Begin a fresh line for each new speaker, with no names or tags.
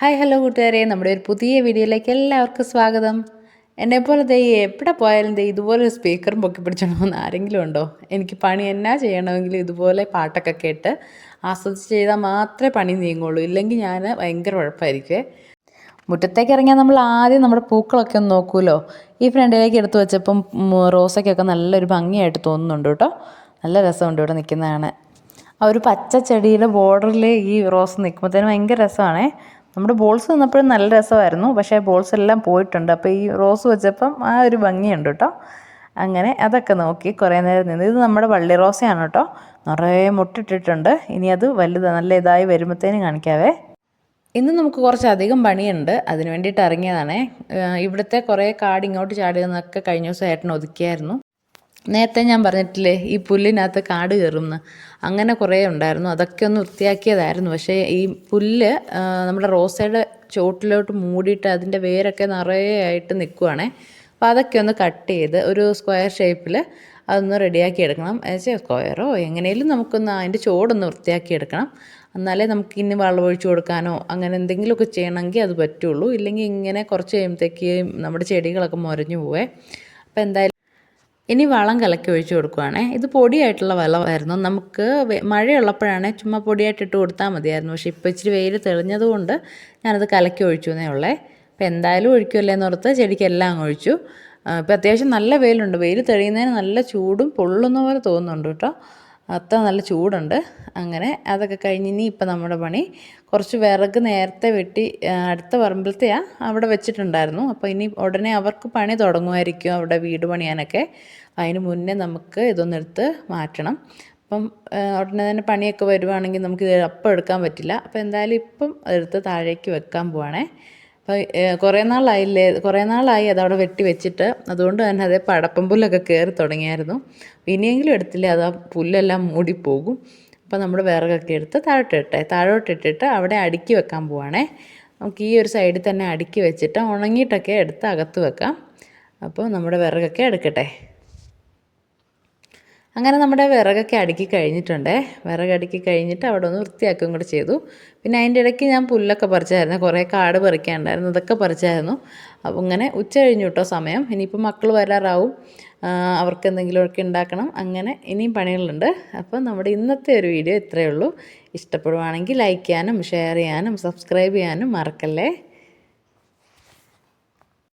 Hi hello കൂട്ടുകാരെ, നമ്മുടെ ഒരു പുതിയ വീഡിയോയിലേക്ക് എല്ലാവർക്കും സ്വാഗതം. എന്നെപ്പോലെ എവിടെ പോയാലും ഇതുപോലെ ഒരു സ്പീക്കറും പൊക്കി പിടിച്ചോണമെന്ന് ആരെങ്കിലും ഉണ്ടോ? എനിക്ക് പണി എന്നാ ചെയ്യണമെങ്കിലും ഇതുപോലെ പാട്ടൊക്കെ കേട്ട് ആസ്വദിച്ച് ചെയ്താൽ മാത്രമേ പണി നീങ്ങുള്ളൂ. ഇല്ലെങ്കിൽ ഞാൻ ഭയങ്കര ഉഴപ്പായിരിക്കുമേ. മുറ്റത്തേക്ക് ഇറങ്ങിയാൽ നമ്മൾ ആദ്യം നമ്മുടെ പൂക്കളൊക്കെ ഒന്ന് നോക്കുമല്ലോ. ഈ ഫ്രണ്ടിലേക്ക് എടുത്തു വെച്ചപ്പം റോസയ്ക്കൊക്കെ നല്ലൊരു ഭംഗിയായിട്ട് തോന്നുന്നുണ്ട് കേട്ടോ. നല്ല രസമുണ്ട് ഇവിടെ നിൽക്കുന്നതാണ്. ആ ഒരു പച്ച ചെടിയുടെ ബോർഡറിൽ ഈ റോസ് നിൽക്കുമ്പോഴത്തേനും ഭയങ്കര രസമാണേ. നമ്മുടെ ബോൾസ് നിന്നപ്പോഴും നല്ല രസമായിരുന്നു, പക്ഷേ ബോൾസ് എല്ലാം പോയിട്ടുണ്ട്. അപ്പോൾ ഈ റോസ് വെച്ചപ്പം ആ ഒരു ഭംഗിയുണ്ട് കേട്ടോ. അങ്ങനെ അതൊക്കെ നോക്കി കുറേ നേരം നിന്ന്. ഇത് നമ്മുടെ വള്ളി റോസയാണ് കേട്ടോ. നിറയെ മുട്ടിട്ടിട്ടുണ്ട്. ഇനി അത് നല്ല ഇതായി വരുമ്പോഴത്തേനും കാണിക്കാവേ. ഇന്ന് നമുക്ക് കുറച്ചധികം പണിയുണ്ട്, അതിന് വേണ്ടിയിട്ട് ഇറങ്ങിയതാണേ. ഇവിടുത്തെ കുറേ കാട് ഇങ്ങോട്ട് ചാടിയെന്നൊക്കെ കഴിഞ്ഞ ദിവസം ഏട്ടൻ ഒതുക്കിയായിരുന്നു. നേരത്തെ ഞാൻ പറഞ്ഞിട്ടില്ലേ ഈ പുല്ലിനകത്ത് കാട് കയറുമെന്ന്, അങ്ങനെ കുറേ ഉണ്ടായിരുന്നു. അതൊക്കെ ഒന്ന് വൃത്തിയാക്കിയതായിരുന്നു. പക്ഷേ ഈ പുല്ല് നമ്മുടെ റോസയുടെ ചോട്ടിലോട്ട് മൂടിയിട്ട് അതിൻ്റെ വേരൊക്കെ നിറയെ ആയിട്ട് നിൽക്കുവാണേ. അപ്പോൾ അതൊക്കെ ഒന്ന് കട്ട് ചെയ്ത് ഒരു സ്ക്വയർ ഷേപ്പിൽ അതൊന്ന് റെഡിയാക്കി എടുക്കണം. സ്ക്വയറോ എങ്ങനെയും നമുക്കൊന്ന് അതിൻ്റെ ചോടൊന്ന് വൃത്തിയാക്കി എടുക്കണം. എന്നാലേ നമുക്ക് ഇനി വെള്ളമൊഴിച്ച് കൊടുക്കാനോ അങ്ങനെ എന്തെങ്കിലുമൊക്കെ ചെയ്യണമെങ്കിൽ അത് പറ്റുള്ളൂ. ഇല്ലെങ്കിൽ ഇങ്ങനെ കുറച്ച് കഴിയുമ്പോഴത്തേക്ക് നമ്മുടെ ചെടികളൊക്കെ മുരഞ്ഞു പോവേ. അപ്പോൾ എന്തായാലും ഇനി വളം കലക്കി ഒഴിച്ച് കൊടുക്കുവാണേ. ഇത് പൊടിയായിട്ടുള്ള വളമായിരുന്നു. നമുക്ക് മഴയുള്ളപ്പോഴാണ് ചുമ്മാ പൊടിയായിട്ട് ഇട്ട് കൊടുത്താൽ മതിയായിരുന്നു. പക്ഷേ ഇപ്പോൾ ഇച്ചിരി വെയിൽ തെളിഞ്ഞതുകൊണ്ട് ഞാനത് കലക്കി ഒഴിച്ചു എന്നേ ഉള്ളേ. അപ്പോൾ എന്തായാലും ഒഴിക്കുമല്ലേ എന്നോർത്ത് ചെടിക്കെല്ലാം അങ്ങ് ഒഴിച്ചു. ഇപ്പോൾ അത്യാവശ്യം നല്ല വെയിലുണ്ട്. വെയിൽ തെളിയുന്നതിന് നല്ല ചൂടും പൊള്ളുന്ന പോലെ തോന്നുന്നുണ്ട് കേട്ടോ. അത്ര നല്ല ചൂടുണ്ട്. അങ്ങനെ അതൊക്കെ കഴിഞ്ഞ് ഇനി ഇപ്പം നമ്മുടെ പണി കുറച്ച് വിറക് നേരത്തെ വെട്ടി അടുത്ത പറമ്പിലത്തെയാണ് അവിടെ വെച്ചിട്ടുണ്ടായിരുന്നു. അപ്പോൾ ഇനി ഉടനെ അവർക്ക് പണി തുടങ്ങുമായിരിക്കും അവിടെ വീട് പണിയാനൊക്കെ. അതിന് മുന്നേ നമുക്ക് ഇതൊന്നെടുത്ത് മാറ്റണം. അപ്പം ഉടനെ തന്നെ പണിയൊക്കെ വരുവാണെങ്കിൽ നമുക്ക് ഇത് അപ്പം എടുക്കാൻ പറ്റില്ല. അപ്പോൾ എന്തായാലും ഇപ്പം അതെടുത്ത് താഴേക്ക് വെക്കാൻ പോവാണേ. അപ്പോൾ കുറേ നാളായി അതവിടെ വെട്ടി വെച്ചിട്ട്. അതുകൊണ്ട് തന്നെ അതേ പടപ്പം പുല്ലൊക്കെ കയറി തുടങ്ങിയായിരുന്നു. ഇനിയെങ്കിലും എടുത്തില്ലേ അത് ആ പുല്ലെല്ലാം മൂടിപ്പോകും. അപ്പോൾ നമ്മൾ വിറകൊക്കെ എടുത്ത് താഴോട്ടിട്ടിട്ട് അവിടെ അടുക്കി വെക്കാൻ പോവാണേ. നമുക്ക് ഈ ഒരു സൈഡിൽ തന്നെ അടുക്കി വെച്ചിട്ട് ഉണങ്ങിയിട്ടൊക്കെ എടുത്ത് അകത്ത് വെക്കാം. അപ്പോൾ നമ്മുടെ വിറകൊക്കെ എടുക്കട്ടെ. അങ്ങനെ നമ്മുടെ വിറകൊക്കെ അടുക്കി കഴിഞ്ഞിട്ടുണ്ടേ. വിറകടുക്കി കഴിഞ്ഞിട്ട് അവിടെ ഒന്ന് വൃത്തിയാക്കുകയും കൂടെ ചെയ്തു. പിന്നെ അതിൻ്റെ ഇടയ്ക്ക് ഞാൻ പുല്ലൊക്കെ പറിച്ചായിരുന്നു. കുറേ കാട് പറിക്കാനുണ്ടായിരുന്നു, അതൊക്കെ പറിച്ചായിരുന്നു. അപ്പോൾ ഇങ്ങനെ ഉച്ച കഴിഞ്ഞു കേട്ടോ സമയം. ഇനിയിപ്പോൾ മക്കൾ വരാറാവും, അവർക്ക് എന്തെങ്കിലുമൊക്കെ ഉണ്ടാക്കണം. അങ്ങനെ ഇനിയും പണികളുണ്ട്. അപ്പോൾ നമ്മുടെ ഇന്നത്തെ ഒരു വീഡിയോ ഇത്രയേ ഉള്ളൂ. ഇഷ്ടപ്പെടുവാണെങ്കിൽ ലൈക്ക് ചെയ്യാനും ഷെയർ ചെയ്യാനും സബ്സ്ക്രൈബ് ചെയ്യാനും മറക്കല്ലേ.